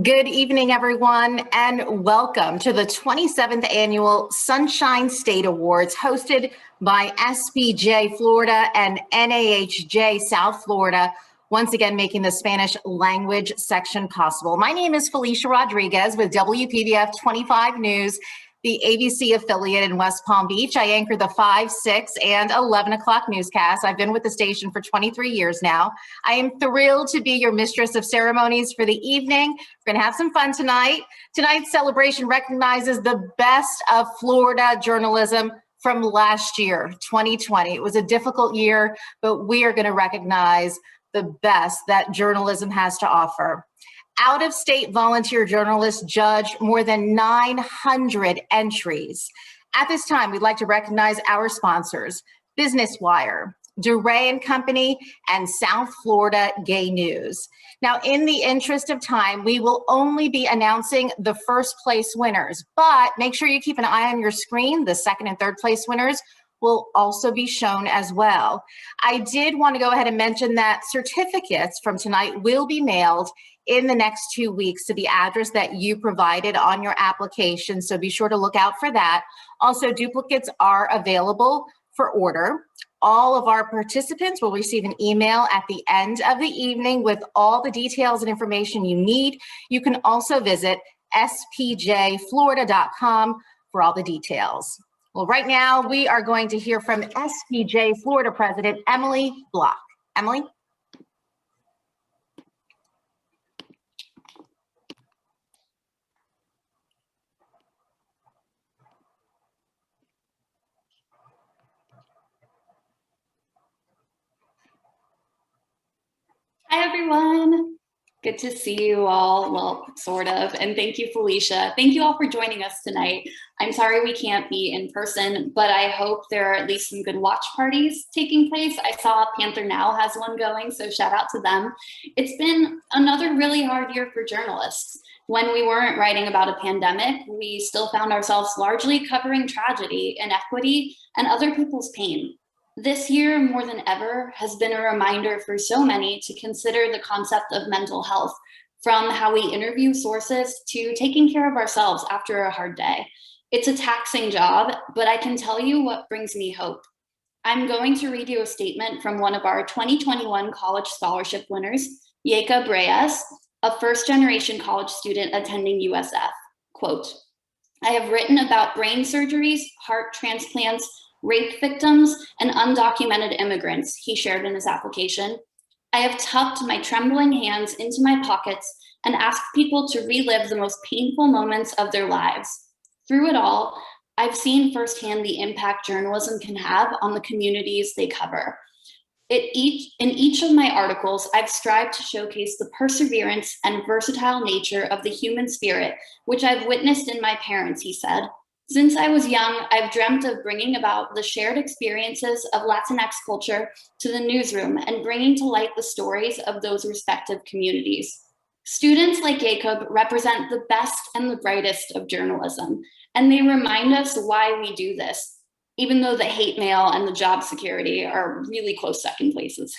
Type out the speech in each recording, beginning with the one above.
Good evening, everyone, and welcome to the 27th Annual Sunshine State Awards hosted by SPJ Florida and NAHJ South Florida, once again making the Spanish language section possible. My name is Felicia Rodriguez with WPBF 25 News, the ABC affiliate in West Palm Beach. I anchor the 5, 6, and 11 o'clock newscasts. I've been with the station for 23 years now. I am thrilled to be your mistress of ceremonies for the evening. We're going to have some fun tonight. Tonight's celebration recognizes the best of Florida journalism from last year, 2020. It was a difficult year, but we are going to recognize the best that journalism has to offer. Out-of-state volunteer journalists judge more than 900 entries. At this time, we'd like to recognize our sponsors, Business Wire, DeRay & Company, and South Florida Gay News. Now, in the interest of time, we will only be announcing the first place winners, but make sure you keep an eye on your screen. The second and third place winners will also be shown as well. I did want to go ahead and mention that certificates from tonight will be mailed in the next 2 weeks to the address that you provided on your application, so be sure to look out for that. Also, duplicates are available for order. All of our participants will receive an email at the end of the evening with all the details and information you need. You can also visit spjflorida.com for all the details. Well, right now we are going to hear from SPJ Florida President Emily Block. Emily? Hi, everyone. Good to see you all, well, sort of, and thank you, Felicia. Thank you all for joining us tonight. I'm sorry we can't be in person, but I hope there are at least some good watch parties taking place. I saw Panther Now has one going, so shout out to them. It's been another really hard year for journalists. When we weren't writing about a pandemic, we still found ourselves largely covering tragedy, inequity, and other people's pain. This year, more than ever, has been a reminder for so many to consider the concept of mental health, from how we interview sources to taking care of ourselves after a hard day. It's a taxing job, but I can tell you what brings me hope. I'm going to read you a statement from one of our 2021 college scholarship winners, Jacob Reyes, a first-generation college student attending USF. Quote, "I have written about brain surgeries, heart transplants, rape victims, and undocumented immigrants," he shared in his application. "I have tucked my trembling hands into my pockets and asked people to relive the most painful moments of their lives. Through it all, I've seen firsthand the impact journalism can have on the communities they cover. In each of my articles, I've strived to showcase the perseverance and versatile nature of the human spirit, which I've witnessed in my parents," he said. "Since I was young, I've dreamt of bringing about the shared experiences of Latinx culture to the newsroom and bringing to light the stories of those respective communities. Students like Jacob represent the best and the brightest of journalism, and they remind us why we do this, even though the hate mail and the job security are really close second places."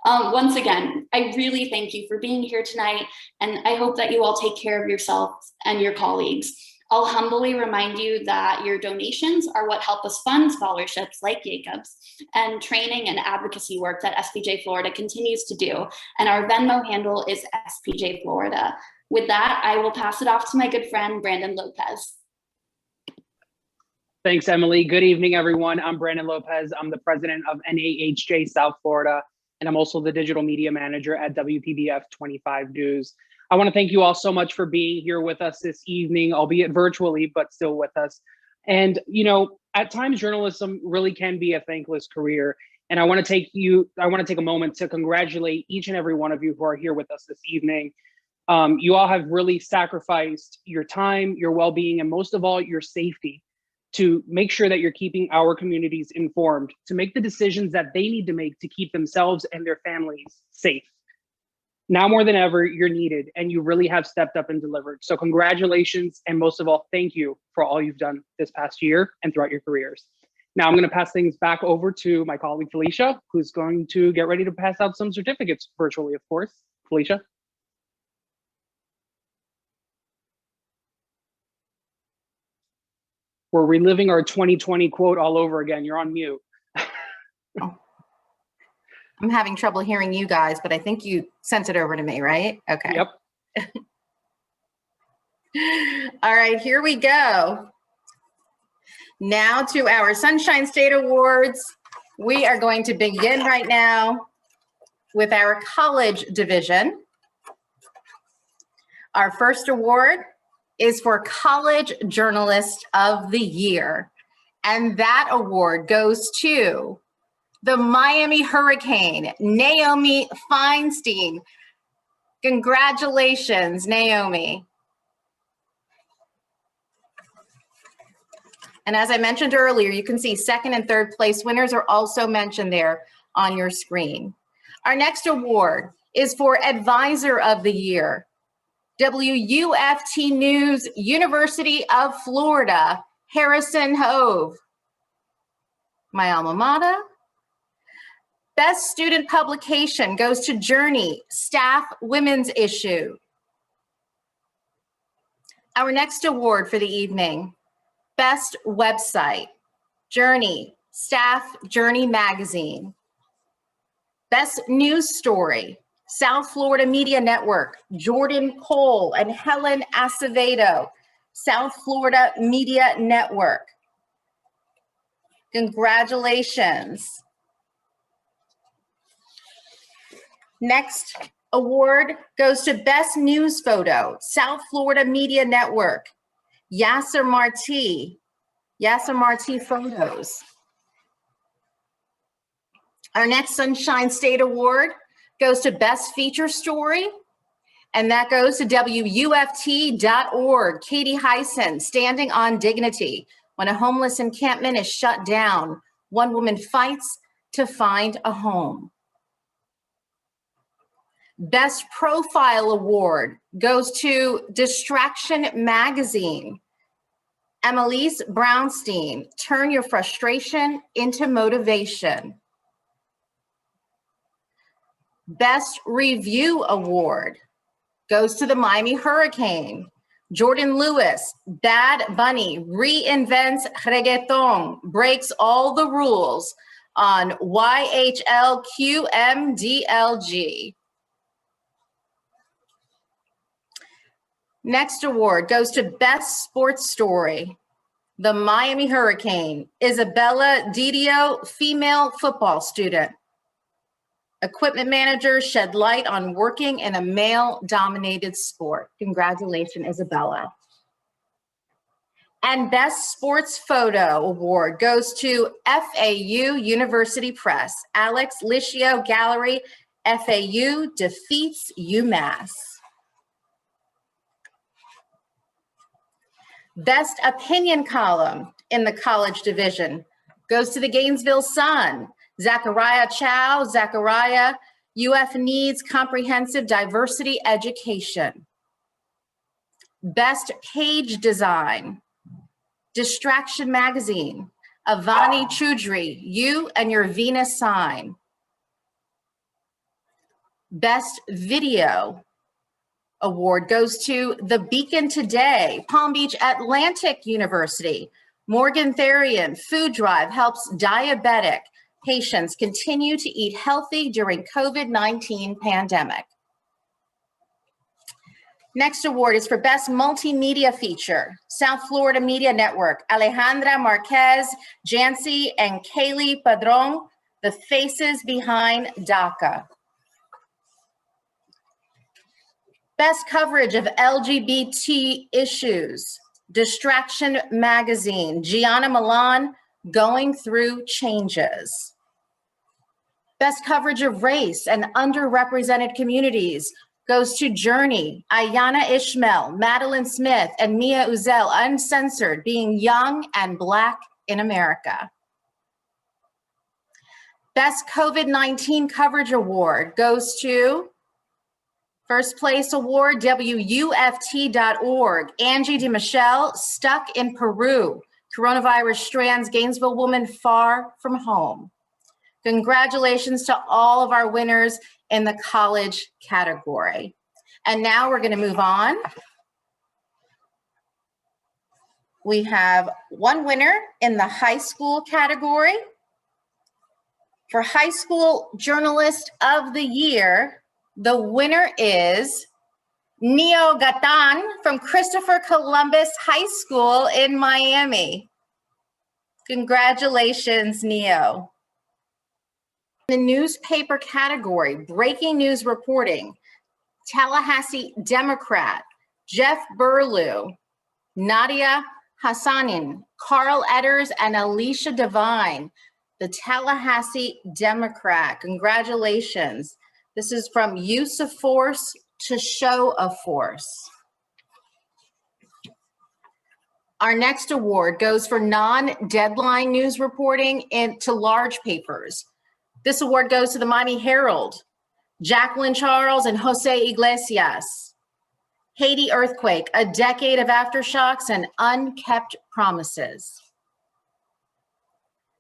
Once again, I really thank you for being here tonight, and I hope that you all take care of yourselves and your colleagues. I'll humbly remind you that your donations are what help us fund scholarships like Jacob's and training and advocacy work that SPJ Florida continues to do. And our Venmo handle is SPJ Florida. With that, I will pass it off to my good friend, Brandon Lopez. Thanks, Emily. Good evening, everyone. I'm Brandon Lopez. I'm the president of NAHJ South Florida, and I'm also the digital media manager at WPBF 25 News. I want to thank you all so much for being here with us this evening, albeit virtually, but still with us. And, you know, at times journalism really can be a thankless career. And I want to take a moment to congratulate each and every one of you who are here with us this evening. You all have really sacrificed your time, your well-being, and most of all, your safety to make sure that you're keeping our communities informed, to make the decisions that they need to make to keep themselves and their families safe. Now more than ever, you're needed, and you really have stepped up and delivered. So congratulations, and most of all, thank you for all you've done this past year and throughout your careers. Now I'm going to pass things back over to my colleague, Felicia, who's going to get ready to pass out some certificates virtually, of course. Felicia? We're reliving our 2020 quote all over again. You're on mute. I'm having trouble hearing you guys, but I think you sent it over to me, right? Okay. Yep. All right, here we go. Now to our Sunshine State Awards. We are going to begin right now with our college division. Our first award is for College Journalist of the Year. And that award goes to the Miami Hurricane, Naomi Feinstein. Congratulations, Naomi. And as I mentioned earlier, you can see second and third place winners are also mentioned there on your screen. Our next award is for Advisor of the Year, WUFT News, University of Florida, Harrison Hove. My alma mater. Best Student Publication goes to Journey, Staff Women's Issue. Our next award for the evening, Best Website, Journey, Staff Journey Magazine. Best News Story, South Florida Media Network, Jordan Cole and Helen Acevedo, South Florida Media Network. Congratulations. Next award goes to Best News Photo, South Florida Media Network, Yasser Marti Photos. Our next Sunshine State Award goes to Best Feature Story, and that goes to WUFT.org, Katie Hyson, Standing on Dignity. When a homeless encampment is shut down, one woman fights to find a home. Best Profile Award goes to Distraction Magazine. Annalise Brownstein, Turn Your Frustration into Motivation. Best Review Award goes to the Miami Hurricane. Jordan Lewis, Bad Bunny, reinvents reggaeton, breaks all the rules on YHLQMDLG. Next award goes to Best Sports Story. The Miami Hurricane, Isabella Didio, female football student. Equipment manager shed light on working in a male-dominated sport. Congratulations, Isabella. And Best Sports Photo Award goes to FAU University Press. Alex Licio Gallery, FAU defeats UMass. Best Opinion Column in the college division goes to the Gainesville Sun. Zachariah Chow, Zachariah, UF needs comprehensive diversity education. Best Page Design, Distraction Magazine, Avani Choudhury, You and Your Venus Sign. Best Video Award goes to The Beacon Today, Palm Beach Atlantic University. Morgan Therian, Food Drive helps diabetic patients continue to eat healthy during COVID-19 pandemic. Next award is for Best Multimedia Feature, South Florida Media Network, Alejandra Marquez, Jancy, and Kaylee Padron, The Faces Behind DACA. Best Coverage of LGBT Issues, Distraction Magazine, Gianna Milan, Going Through Changes. Best Coverage of Race and Underrepresented Communities goes to Journey, Ayana Ishmael, Madeline Smith, and Mia Uzel, Uncensored, Being Young and Black in America. Best COVID-19 Coverage Award goes to First Place Award, WUFT.org, Angie DeMichelle, Stuck in Peru. Coronavirus strands Gainesville woman far from home. Congratulations to all of our winners in the college category. And now we're going to move on We have one winner in the high school category. For High School Journalist of the Year, the winner is Neo Gatan from Christopher Columbus High School in Miami. Congratulations, Neo. In the newspaper category, breaking news reporting, Tallahassee Democrat, Jeff Burlew, Nadia Hassanin, Carl Edders, and Alicia Devine, the Tallahassee Democrat. Congratulations. This is from use of force to show of force. Our next award goes for non-deadline news reporting into large papers. This award goes to the Miami Herald, Jacqueline Charles and Jose Iglesias. Haiti earthquake, a decade of aftershocks and unkept promises.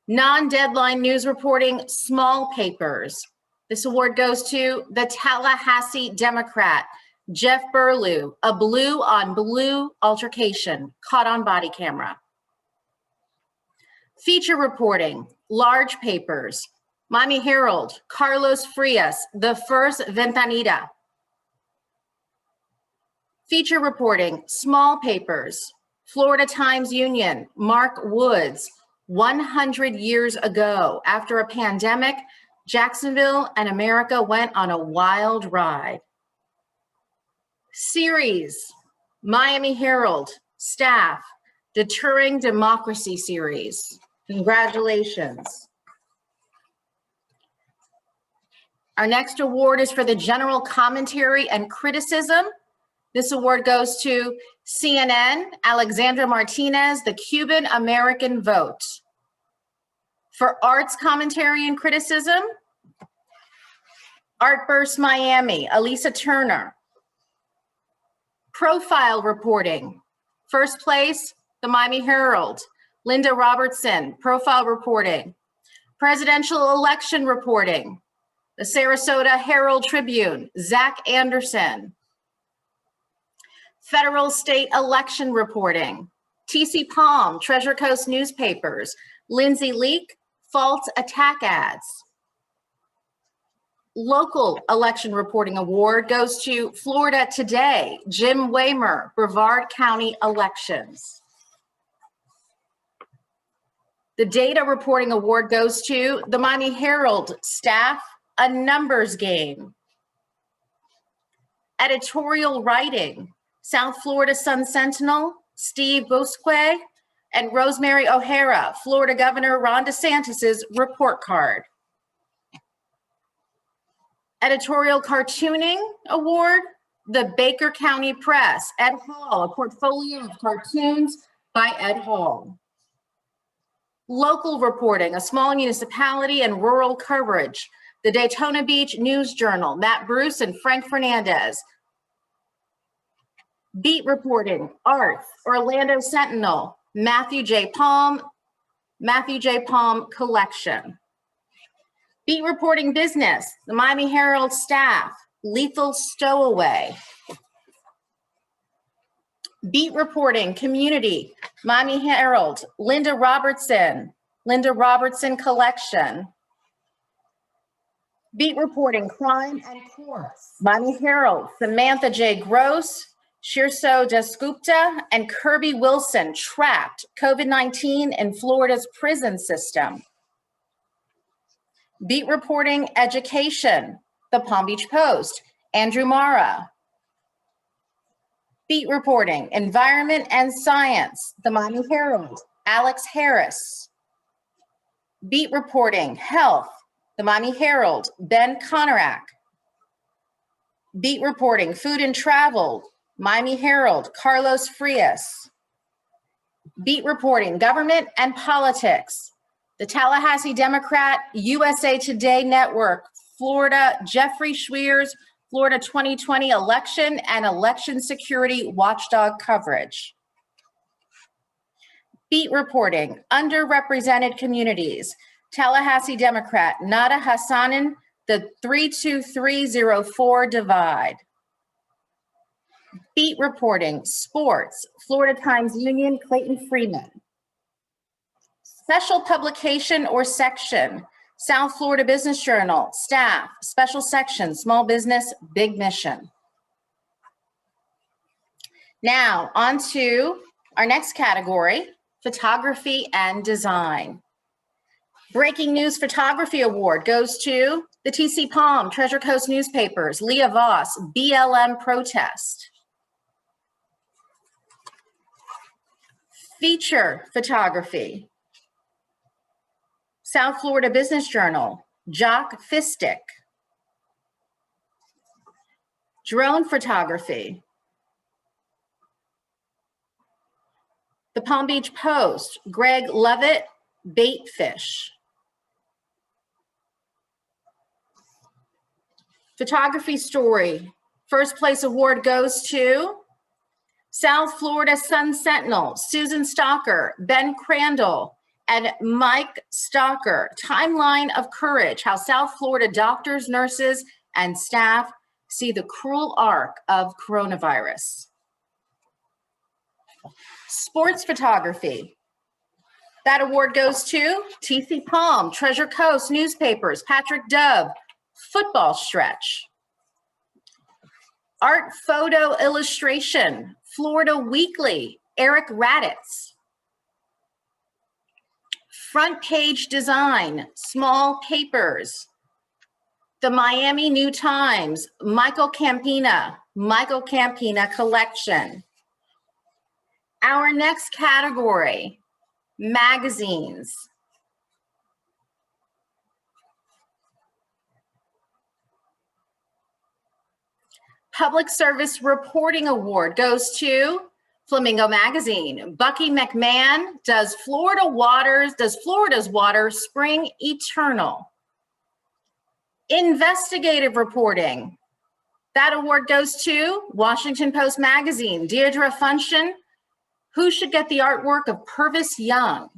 Non-deadline news reporting, small papers. This award goes to the Tallahassee Democrat, Jeff Burlew, a blue on blue altercation caught on body camera. Feature reporting, large papers. Miami Herald, Carlos Frias, the first Ventanita. Feature reporting, small papers. Florida Times Union, Mark Woods, 100 years ago, after a pandemic, Jacksonville and America went on a wild ride. Series, Miami Herald, staff, Deterring Democracy series. Congratulations. Our next award is for the general commentary and criticism. This award goes to CNN, Alexandra Martinez, the Cuban American Vote. For arts commentary and criticism, Artburst Miami, Elisa Turner. Profile reporting, first place, the Miami Herald, Linda Robertson, profile reporting. Presidential election reporting, the Sarasota Herald Tribune, Zach Anderson. Federal state election reporting, TC Palm, Treasure Coast Newspapers, Lindsay Leak, false attack ads. Local election reporting award goes to Florida Today, Jim Waymer, Brevard County elections. The data reporting award goes to the Miami Herald staff, a numbers game. Editorial writing, South Florida Sun Sentinel, Steve Busque, and Rosemary O'Hara, Florida Governor Ron DeSantis's report card. Editorial Cartooning Award, the Baker County Press, Ed Hall, a portfolio of cartoons by Ed Hall. Local reporting, a small municipality and rural coverage, the Daytona Beach News Journal, Matt Bruce and Frank Fernandez. Beat reporting, Arts, Orlando Sentinel, Matthew J. Palm Collection. Beat reporting business, the Miami Herald staff, Lethal Stowaway. Beat reporting community, Miami Herald, Linda Robertson Collection. Beat reporting crime and courts, Miami Herald, Samantha J. Gross, Shirso Dasgupta, and Kirby Wilson trapped COVID-19 in Florida's prison system. Beat reporting education, the Palm Beach Post, Andrew Mara. Beat reporting environment and science, the Miami Herald, Alex Harris. Beat reporting health, the Miami Herald, Ben Konarak. Beat reporting food and travel, Miami Herald, Carlos Frias. Beat reporting government and politics, the Tallahassee Democrat, USA Today Network, Florida, Jeffrey Schweers, Florida 2020 election and election security watchdog coverage. Beat reporting, underrepresented communities, Tallahassee Democrat, Nada Hassanin, the 32304 divide. Beat Beat reporting, sports, Florida Times Union, Clayton Freeman. Special publication or section, South Florida Business Journal, staff, special section, small business, big mission. Now, on to our next category, photography and design. Breaking News Photography Award goes to the TC Palm, Treasure Coast Newspapers, Leah Voss, BLM Protest. Feature photography, South Florida Business Journal, Jock Fistick. Drone photography, the Palm Beach Post, Greg Levitt, Baitfish. Photography story, first place award goes to South Florida Sun Sentinel, Susan Stalker, Ben Crandall, and Mike Stalker. Timeline of Courage, how South Florida doctors, nurses, and staff see the cruel arc of coronavirus. Sports photography. That award goes to TC Palm, Treasure Coast Newspapers, Patrick Dove, Football Stretch. Art photo illustration, Florida Weekly, Eric Raditz. Front page design, Small Papers, the Miami New Times, Michael Campina Collection. Our next category, magazines. Public Service Reporting Award goes to Flamingo Magazine. Bucky McMahon, does Florida's water spring eternal? Investigative reporting. That award goes to Washington Post Magazine. Deirdre Function, who should get the artwork of Purvis Young?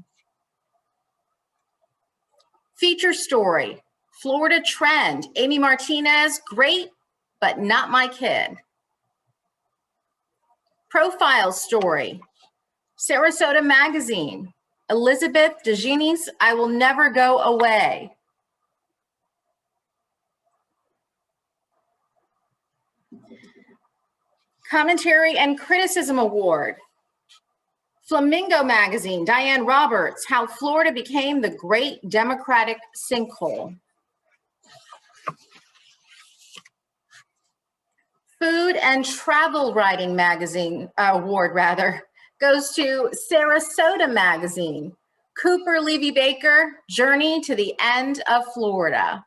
Feature story, Florida Trend. Amy Martinez, great, but not my kid. Profile story, Sarasota Magazine. Elizabeth DeGenis, I Will Never Go Away. Commentary and Criticism Award, Flamingo Magazine, Diane Roberts, How Florida Became the Great Democratic Sinkhole. Food and Travel Writing Magazine Award, goes to Sarasota Magazine, Cooper Levy Baker, Journey to the End of Florida.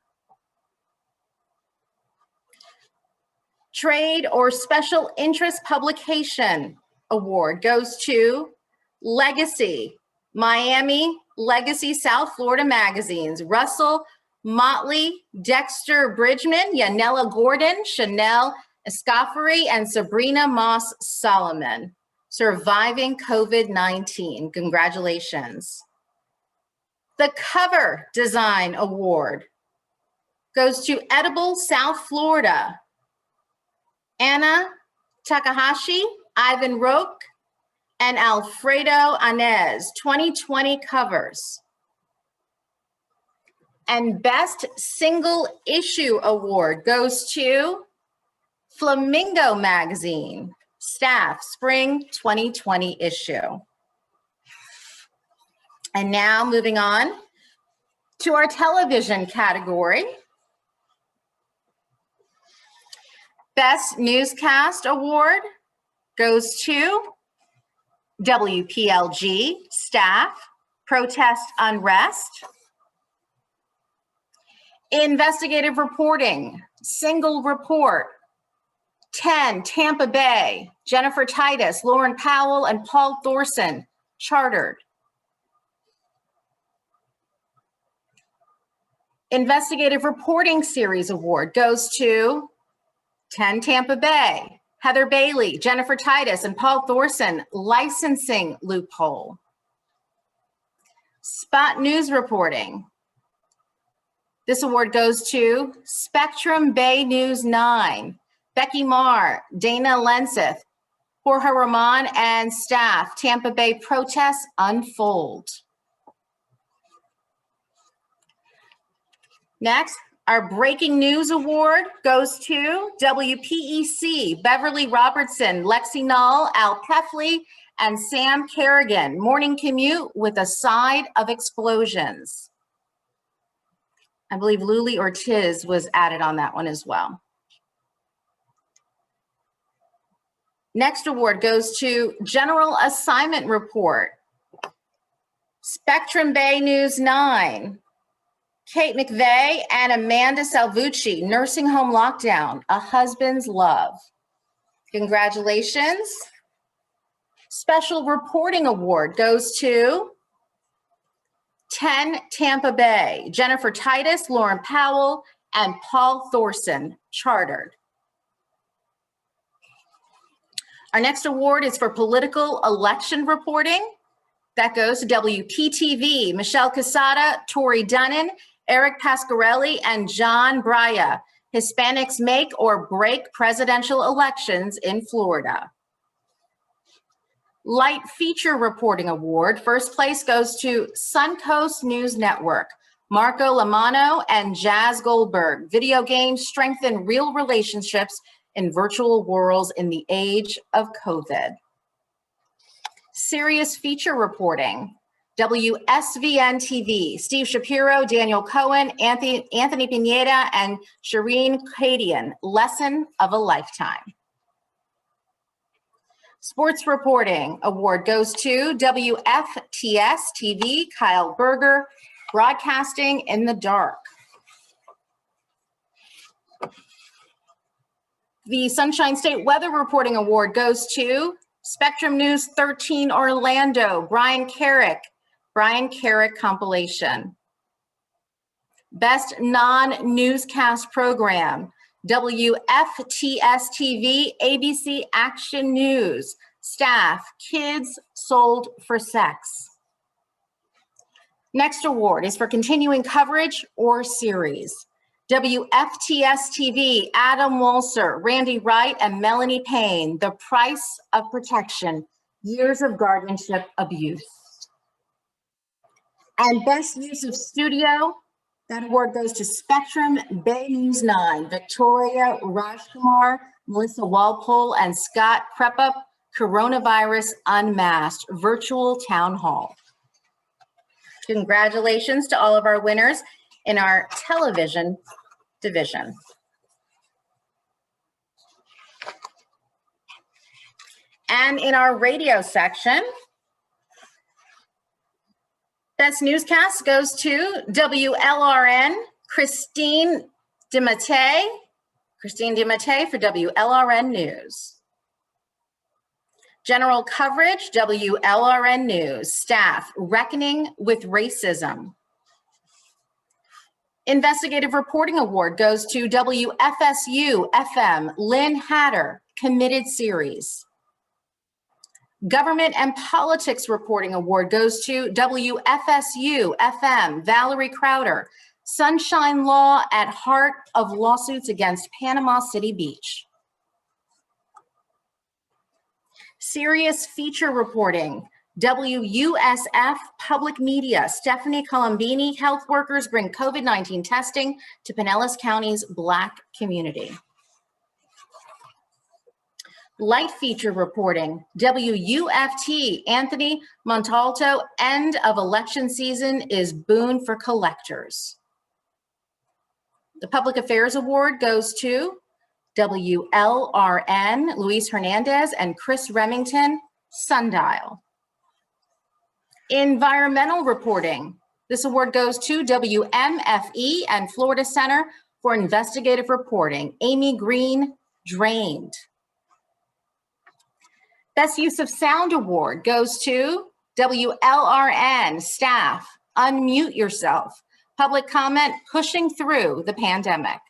Trade or Special Interest Publication Award goes to Legacy, Miami, Legacy South Florida Magazines, Russell Motley, Dexter Bridgman, Yanela Gordon, Chanel Escoffery, and Sabrina Moss Solomon, surviving COVID-19. Congratulations. The Cover Design Award goes to Edible South Florida, Anna Takahashi, Ivan Roque, and Alfredo Anez, 2020 covers. And Best Single Issue Award goes to Flamingo Magazine, Staff, Spring 2020 issue. And now moving on to our television category. Best Newscast Award goes to WPLG, Staff, Protest Unrest. Investigative Reporting, Single Report, 10, Tampa Bay, Jennifer Titus, Lauren Powell, and Paul Thorson, Chartered. Investigative Reporting Series Award goes to 10, Tampa Bay, Heather Bailey, Jennifer Titus, and Paul Thorson, Licensing Loophole. Spot News Reporting. This award goes to Spectrum Bay News 9, Becky Marr, Dana Lenseth, Jorge Roman and staff, Tampa Bay protests unfold. Next, our breaking news award goes to WPEC, Beverly Robertson, Lexi Null, Al Peffley, and Sam Kerrigan. Morning commute with a side of explosions. I believe Luli Ortiz was added on that one as well. Next award goes to General Assignment Report. Spectrum Bay News 9. Kate McVeigh and Amanda Salvucci, Nursing Home Lockdown, A Husband's Love. Congratulations. Special Reporting Award goes to 10 Tampa Bay, Jennifer Titus, Lauren Powell, and Paul Thorson, Chartered. Our next award is for Political Election Reporting. That goes to WPTV, Michelle Casada, Tori Dunnan, Eric Pasquarelli, and John Braya. Hispanics make or break presidential elections in Florida. Light Feature Reporting Award. First place goes to Suncoast News Network, Marco Lamano and Jazz Goldberg. Video games strengthen real relationships in virtual worlds in the age of COVID. Serious Feature Reporting. WSVN TV, Steve Shapiro, Daniel Cohen, Anthony Pineda, and Shireen Kadian, Lesson of a Lifetime. Sports Reporting Award goes to WFTS TV, Kyle Berger, Broadcasting in the Dark. The Sunshine State Weather Reporting Award goes to Spectrum News 13 Orlando, Brian Carrick compilation. Best non-newscast program, WFTS TV, ABC Action News. Staff, Kids Sold for Sex. Next award is for continuing coverage or series. WFTS TV, Adam Walser, Randy Wright, and Melanie Payne, The Price of Protection, Years of Guardianship Abuse. And Best Use of Studio, that award goes to Spectrum Bay News 9, Victoria Rajkumar, Melissa Walpole, and Scott Krepup, Coronavirus Unmasked, Virtual Town Hall. Congratulations to all of our winners in our television division. And in our radio section, Best Newscast goes to WLRN, Christine DeMatte for WLRN News. General Coverage, WLRN News. Staff, Reckoning with Racism. Investigative Reporting Award goes to WFSU FM, Lynn Hatter, Committed Series. Government and Politics Reporting Award goes to WFSU FM, Valerie Crowder, Sunshine Law at Heart of Lawsuits Against Panama City Beach. Serious Feature Reporting, WUSF Public Media, Stephanie Colombini, Health Workers Bring COVID-19 Testing to Pinellas County's Black Community. Light Feature Reporting, WUFT, Anthony Montalto, End of Election Season is Boon for Collectors. The Public Affairs Award goes to WLRN, Luis Hernandez and Chris Remington, Sundial. Environmental Reporting, this award goes to WMFE and Florida Center for Investigative Reporting, Amy Green, Drained. Best Use of Sound Award goes to WLRN, Staff, Unmute Yourself, Public Comment, Pushing Through the Pandemic.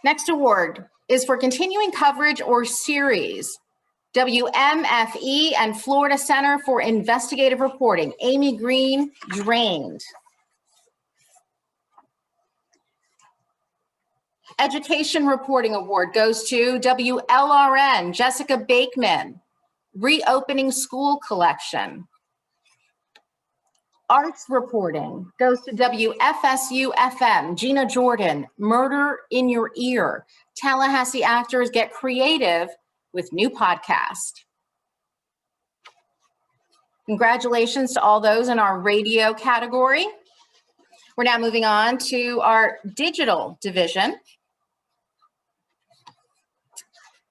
Next award is for continuing coverage or series. WMFE and Florida Center for Investigative Reporting, Amy Green, Drained. Education Reporting Award goes to WLRN, Jessica Bakeman, Reopening School Collection. Arts Reporting goes to WFSU-FM, Gina Jordan, Murder in Your Ear. Tallahassee actors get creative with new podcast. Congratulations to all those in our radio category. We're now moving on to our digital division.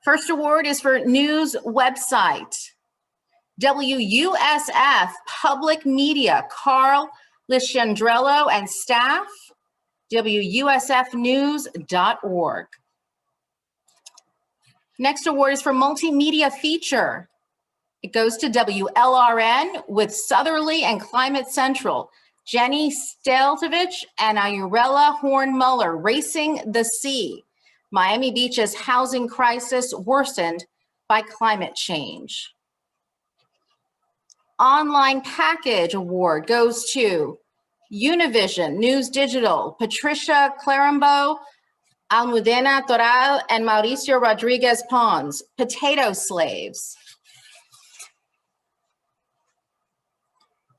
First award is for news website. WUSF Public Media, Carl Lisciandrello and staff, WUSFnews.org. Next award is for multimedia feature. It goes to WLRN with Southerly and Climate Central, Jenny Steltovich and Ayurella Horn-Muller, Racing the Sea. Miami Beach's housing crisis worsened by climate change. Online Package Award goes to Univision, News Digital, Patricia Clarambo, Almudena Toral, and Mauricio Rodriguez Pons, Potato Slaves.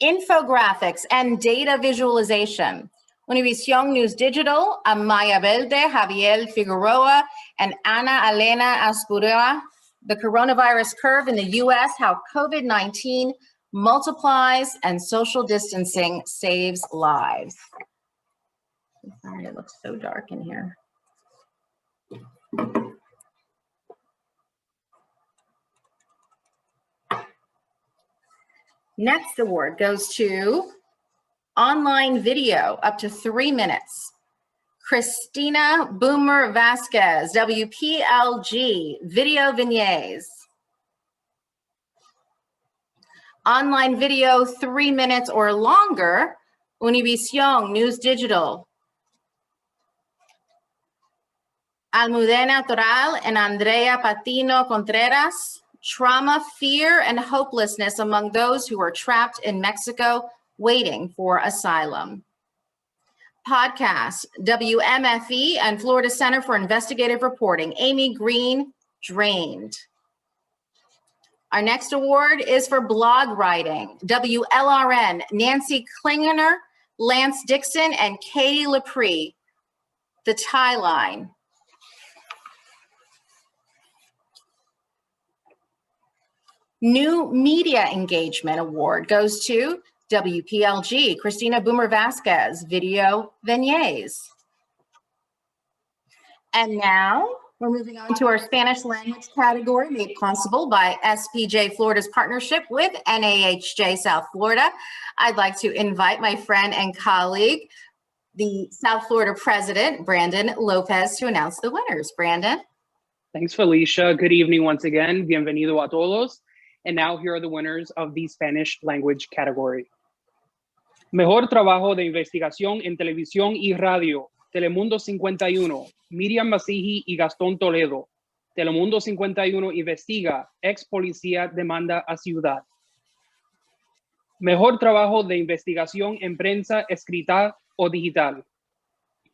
Infographics and data visualization. Univision News Digital, Amaya Velde, Javier Figueroa, and Ana Elena Aspurua. The coronavirus curve in the U.S., how COVID-19 multiplies and social distancing saves lives. Sorry, it looks so dark in here. Next award goes to online video, up to 3 minutes. Christina Boomer Vasquez, WPLG, Video Vignettes. Online video, 3 minutes or longer, Univision News Digital. Almudena Toral and Andrea Patino Contreras, Trauma, Fear, and Hopelessness Among Those Who Are Trapped in Mexico Waiting for Asylum. Podcast, WMFE and Florida Center for Investigative Reporting, Amy Green, Drained. Our next award is for blog writing. WLRN, Nancy Klingener, Lance Dixon, and Katie Lepre, The Tie Line. New Media Engagement Award goes to WPLG, Christina Boomer Vasquez, Video Vignettes. And now we're moving on to our Spanish language category, made possible by SPJ Florida's partnership with NAHJ South Florida. I'd like to invite my friend and colleague, the South Florida President, Brandon Lopez, to announce the winners. Brandon. Thanks, Felicia. Good evening once again. Bienvenido a todos. And now here are the winners of the Spanish language category. Mejor trabajo de investigación en televisión y radio, Telemundo 51, Miriam Masihi y Gastón Toledo. Telemundo 51 investiga, ex policía demanda a ciudad. Mejor trabajo de investigación en prensa escrita o digital.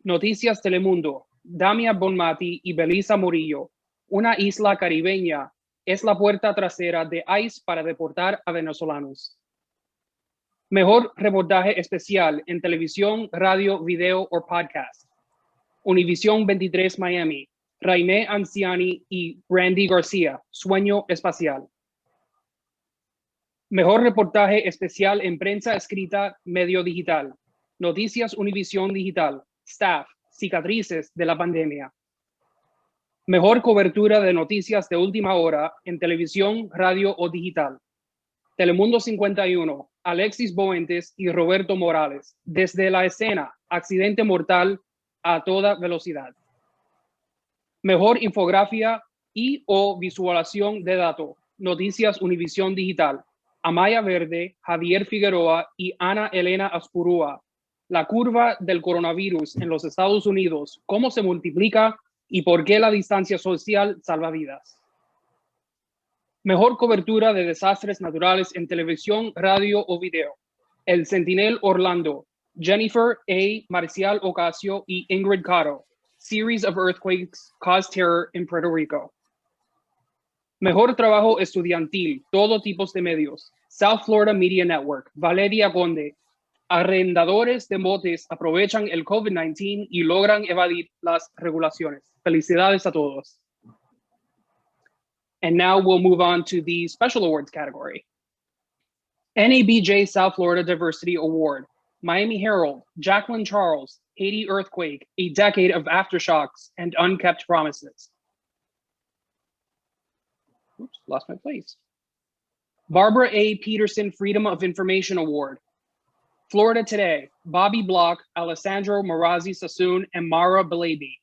Noticias Telemundo, Damia Bonmati y Belisa Murillo. Una isla caribeña es la puerta trasera de ICE para deportar a venezolanos. Mejor reportaje especial en televisión, radio, video o podcast. Univisión 23 Miami, Raimé Anciani y Randy García, Sueño Espacial. Mejor reportaje especial en prensa escrita, medio digital. Noticias Univisión Digital, Staff, Cicatrices de la Pandemia. Mejor cobertura de noticias de última hora en televisión, radio o digital. Telemundo 51, Alexis Boentes y Roberto Morales. Desde la escena, accidente mortal a toda velocidad. Mejor infografía y o visualización de datos. Noticias Univisión Digital. Amaya Verde, Javier Figueroa y Ana Elena Aspurúa. La curva del coronavirus en los Estados Unidos. ¿Cómo se multiplica y por qué la distancia social salva vidas? Mejor cobertura de desastres naturales en televisión, radio o video. El Sentinel Orlando, Jennifer A. Marcial Ocasio y Ingrid Caro. series of earthquakes caused terror in Puerto Rico. Mejor trabajo estudiantil, todo tipos de medios. South Florida Media Network, Valeria Conde. Arrendadores de motes aprovechan el COVID-19 y logran evadir las regulaciones. Felicidades a todos. And now we'll move on to the special awards category. NAHJ South Florida Diversity Award, Miami Herald, Jacqueline Charles, Haiti Earthquake, A Decade of Aftershocks and Unkept Promises. Oops, lost my place. Barbara A. Peterson Freedom of Information Award, Florida Today, Bobby Block, Alessandro Marazzi Sassoon, and Mara Balabi.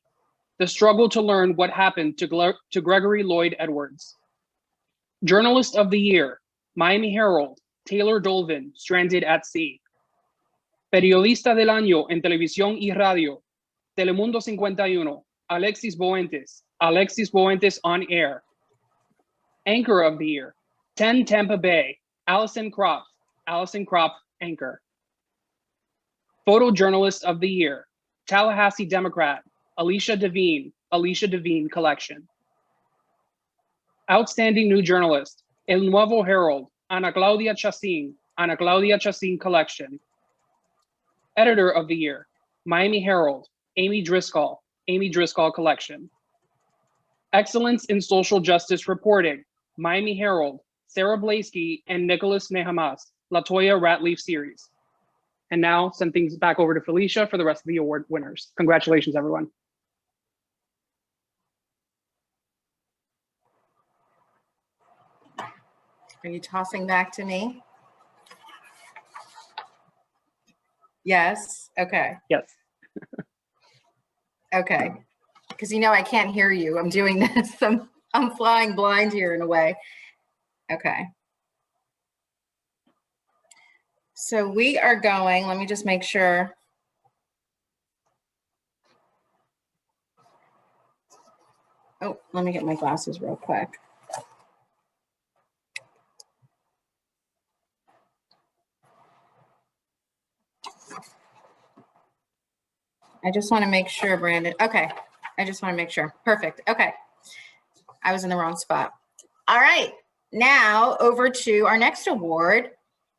The struggle to learn what happened to Gregory Lloyd Edwards. Journalist of the Year, Miami Herald, Taylor Dolvin, Stranded at Sea. Periodista del Año en Televisión y Radio, Telemundo 51, Alexis Boentes on Air. Anchor of the Year, 10 Tampa Bay, Allison Kropp, Anchor. Photojournalist of the Year, Tallahassee Democrat, Alicia Devine Collection. Outstanding New Journalist, El Nuevo Herald, Ana Claudia Chacin Collection. Editor of the Year, Miami Herald, Amy Driscoll Collection. Excellence in Social Justice Reporting, Miami Herald, Sarah Blasky and Nicholas Nehamas, Latoya Ratleaf Series. And now send things back over to Felicia for the rest of the award winners. Congratulations, everyone. Are you tossing back to me? Yes. Okay. Yes. Okay. Because I can't hear you. I'm doing this. I'm flying blind here in a way. Okay. So we are going, let me just make sure. Oh, let me get my glasses real quick. I just want to make sure, Brandon. Okay. I just want to make sure. Perfect. Okay. I was in the wrong spot. All right. Now over to our next award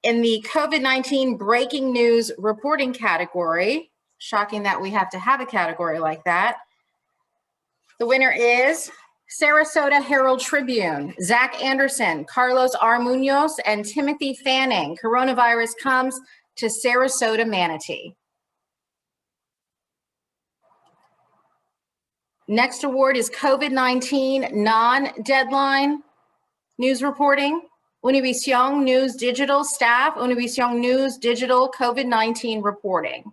in the COVID-19 breaking news reporting category. Shocking that we have to have a category like that. The winner is Sarasota Herald Tribune, Zach Anderson, Carlos R. Munoz, and Timothy Fanning. Coronavirus comes to Sarasota Manatee. Next award is COVID-19 non-deadline news reporting. Univision News Digital staff, Univision News Digital COVID-19 reporting.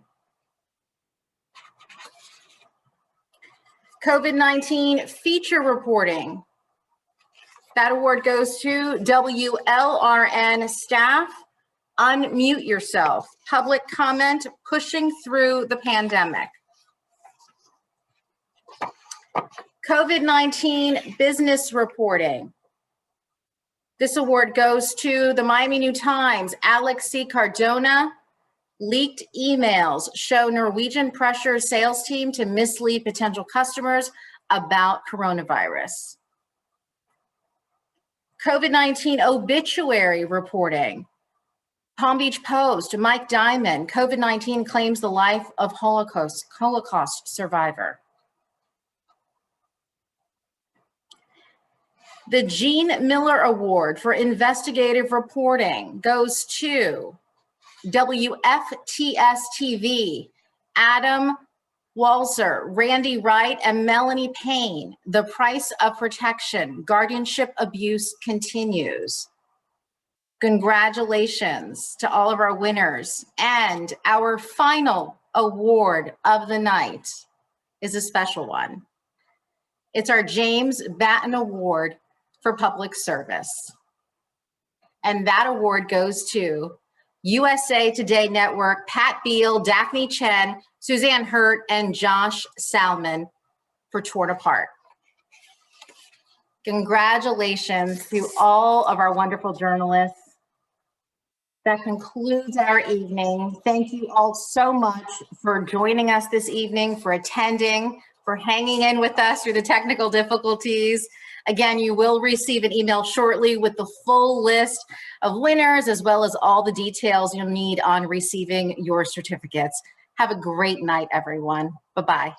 COVID-19 feature reporting. That award goes to WLRN staff. Unmute yourself. Public comment, pushing through the pandemic. COVID-19 business reporting. This award goes to the Miami New Times, Alex C. Cardona. Leaked emails show Norwegian pressures sales team to mislead potential customers about coronavirus. COVID-19 obituary reporting. Palm Beach Post, Mike Diamond, COVID-19 claims the life of Holocaust survivor. The Gene Miller Award for Investigative Reporting goes to WFTS TV, Adam Walzer, Randy Wright, and Melanie Payne. The price of protection, guardianship abuse continues. Congratulations to all of our winners. And our final award of the night is a special one. It's our James Batten Award for Public Service. And that award goes to USA Today Network, Pat Beal, Daphne Chen, Suzanne Hurt, and Josh Salmon for Torn Apart. Congratulations to all of our wonderful journalists. That concludes our evening. Thank you all so much for joining us this evening, for attending, for hanging in with us through the technical difficulties. Again, you will receive an email shortly with the full list of winners, as well as all the details you'll need on receiving your certificates. Have a great night, everyone. Bye-bye.